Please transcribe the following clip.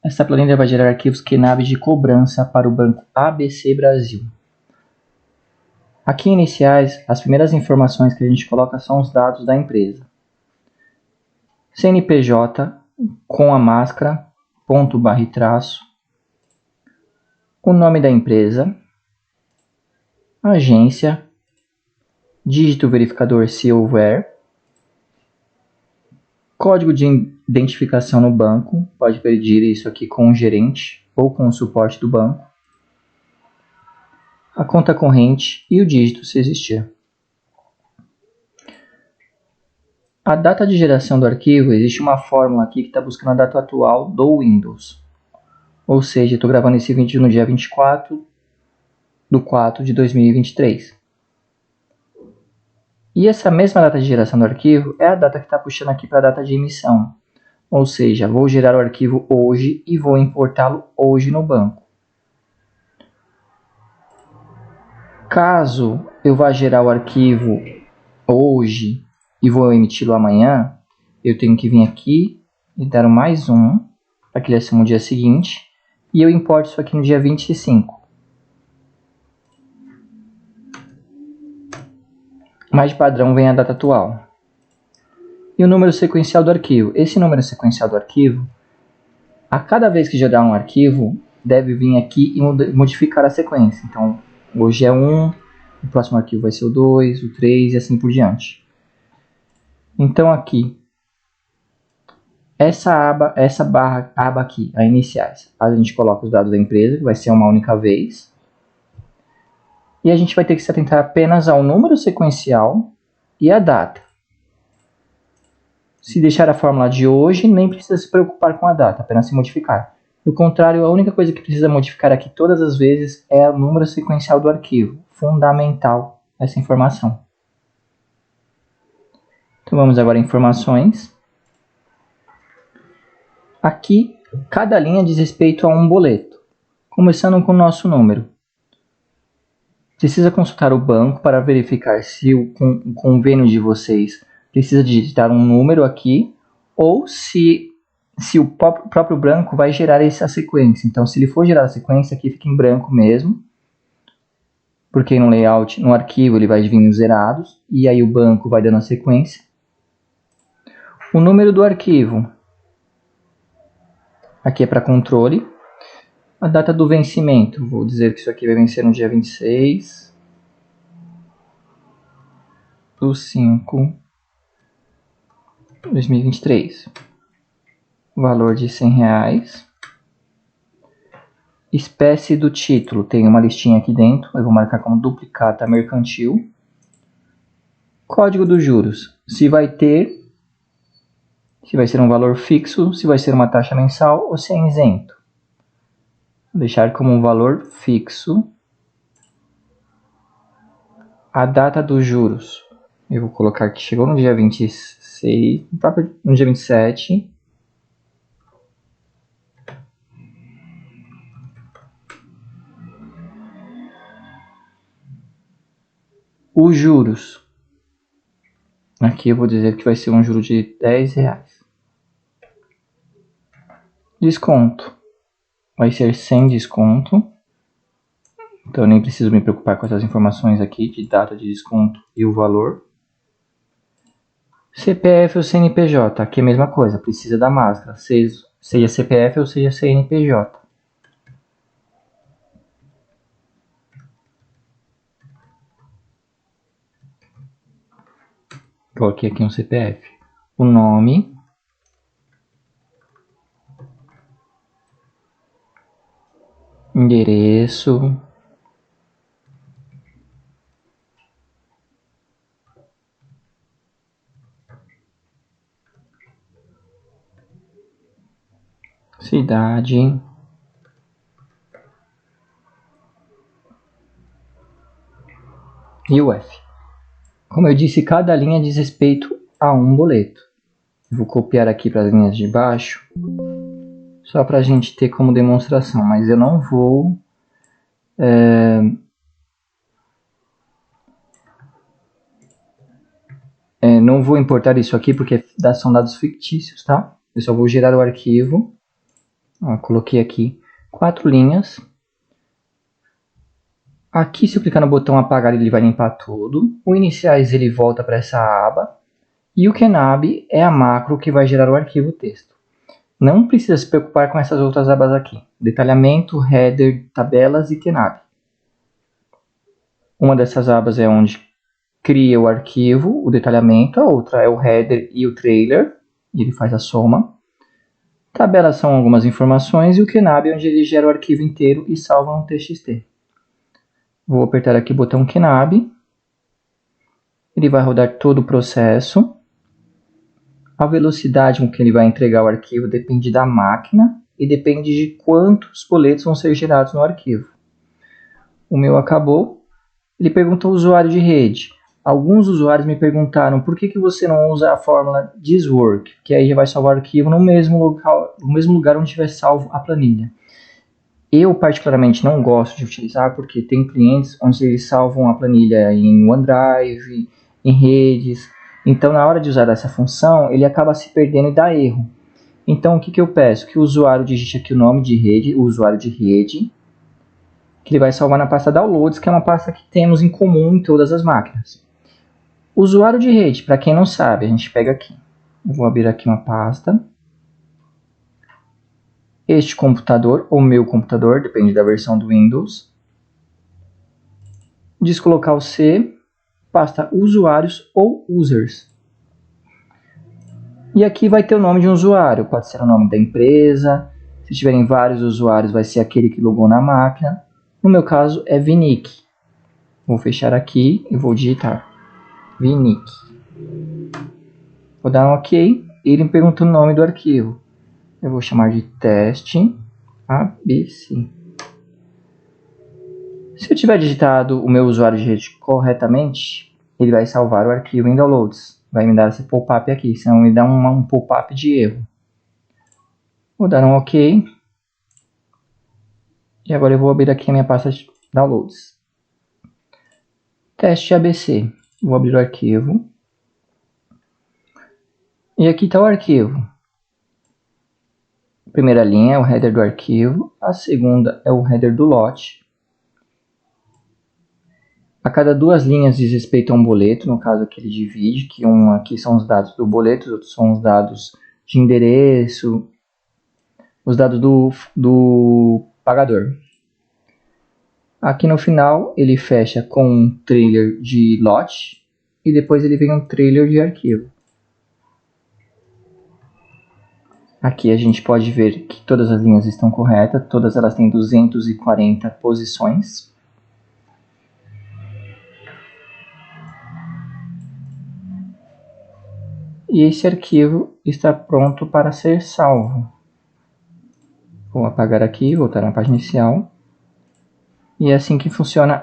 Essa planilha vai gerar arquivos QNAB de cobrança para o banco ABC Brasil. Aqui em iniciais, as primeiras informações que a gente coloca são os dados da empresa. CNPJ com a máscara, ponto barra e traço, o nome da empresa, agência, dígito verificador se houver, código de identificação no banco, pode pedir isso aqui com o gerente ou com o suporte do banco, a conta corrente e o dígito se existir. A data de geração do arquivo, existe uma fórmula aqui que está buscando a data atual do Windows. Ou seja, estou gravando esse vídeo no dia 24/4/2023. E essa mesma data de geração do arquivo é a data que está puxando aqui para a data de emissão. Ou seja, vou gerar o arquivo hoje e vou importá-lo hoje no banco. Caso eu vá gerar o arquivo hoje e vou emiti-lo amanhã, eu tenho que vir aqui e dar mais um, para que ele assuma no dia seguinte, e eu importo isso aqui no dia 25. Mas de padrão vem a data atual. E o número sequencial do arquivo. Esse número sequencial do arquivo, a cada vez que gerar um arquivo, deve vir aqui e modificar a sequência. Então, hoje é 1, o próximo arquivo vai ser o 2, o 3 e assim por diante. Então aqui, essa aba aqui, a iniciais, a gente coloca os dados da empresa, que vai ser uma única vez. E a gente vai ter que se atentar apenas ao número sequencial e a data. Se deixar a fórmula de hoje, nem precisa se preocupar com a data, apenas se modificar. Do contrário, a única coisa que precisa modificar aqui todas as vezes é o número sequencial do arquivo. Fundamental essa informação. Então vamos agora em informações. Aqui, cada linha diz respeito a um boleto. Começando com o nosso número. Precisa consultar o banco para verificar se o convênio de vocês precisa digitar um número aqui ou se o próprio banco vai gerar essa sequência. Então, se ele for gerar a sequência, aqui fica em branco mesmo, porque no layout, no arquivo, ele vai vir os zerados, e aí o banco vai dando a sequência. O número do arquivo, aqui é para controle. A data do vencimento, vou dizer que isso aqui vai vencer no dia 26/5/2023. Valor de R$100. Espécie do título, tem uma listinha aqui dentro, eu vou marcar como duplicata mercantil. Código dos juros, se vai ser um valor fixo, se vai ser uma taxa mensal ou se é isento. Vou deixar como um valor fixo. A data dos juros, eu vou colocar que chegou no dia 26, no dia 27. Os juros, aqui eu vou dizer que vai ser um juro de R$10. Desconto, vai ser sem desconto. Então eu nem preciso me preocupar com essas informações aqui de data de desconto e o valor. CPF ou CNPJ, aqui é a mesma coisa, precisa da máscara, seja CPF ou seja CNPJ. Coloquei aqui um CPF. O nome. Endereço. Cidade. E o F. Como eu disse, cada linha diz respeito a um boleto. Vou copiar aqui para as linhas de baixo, só para a gente ter como demonstração, mas eu não vou não vou importar isso aqui porque são dados fictícios, tá? Eu só vou gerar o arquivo Ó, coloquei aqui 4 linhas. Aqui, se eu clicar no botão apagar, ele vai limpar tudo. O iniciais ele volta para essa aba. E o Kenab é a macro que vai gerar o arquivo texto. Não precisa se preocupar com essas outras abas aqui. Detalhamento, header, tabelas e Kenab. Uma dessas abas é onde cria o arquivo, o detalhamento. A outra é o header e o trailer. E ele faz a soma. Tabelas são algumas informações. E o Kenab é onde ele gera o arquivo inteiro e salva no TXT. Vou apertar aqui o botão Kenab. Ele vai rodar todo o processo. A velocidade com que ele vai entregar o arquivo depende da máquina e depende de quantos boletos vão ser gerados no arquivo. O meu acabou. Ele pergunta ao usuário de rede. Alguns usuários me perguntaram por que você não usa a fórmula thisWork, que aí já vai salvar o arquivo no mesmo lugar onde tiver salvo a planilha. Eu particularmente não gosto de utilizar porque tem clientes onde eles salvam a planilha em OneDrive, em redes. Então, na hora de usar essa função, ele acaba se perdendo e dá erro. Então, o que eu peço? Que o usuário digite aqui o nome de rede, o usuário de rede, que ele vai salvar na pasta Downloads, que é uma pasta que temos em comum em todas as máquinas. Usuário de rede, para quem não sabe, a gente pega aqui. Eu vou abrir aqui uma pasta. Este computador, ou meu computador, depende da versão do Windows. Descolocar o C, pasta usuários ou users. E aqui vai ter o nome de um usuário, pode ser o nome da empresa. Se tiverem vários usuários, vai ser aquele que logou na máquina. No meu caso, é Vinic. Vou fechar aqui e vou digitar Vinic. Vou dar um OK. Ele me pergunta o nome do arquivo. Eu vou chamar de teste ABC. Se eu tiver digitado o meu usuário de rede corretamente, ele vai salvar o arquivo em Downloads. Vai me dar esse pop-up aqui, senão me dá um pop-up de erro. Vou dar um OK. E agora eu vou abrir aqui a minha pasta de Downloads. Teste ABC. Vou abrir o arquivo. E aqui está o arquivo. A primeira linha é o header do arquivo. A segunda é o header do lote. A cada 2 linhas diz respeito a um boleto, no caso aqui ele divide, que um aqui são os dados do boleto, os outros são os dados de endereço, os dados do pagador. Aqui no final ele fecha com um trailer de lote e depois ele vem um trailer de arquivo. Aqui a gente pode ver que todas as linhas estão corretas, todas elas têm 240 posições. E esse arquivo está pronto para ser salvo. Vou apagar aqui, voltar na página inicial. E é assim que funciona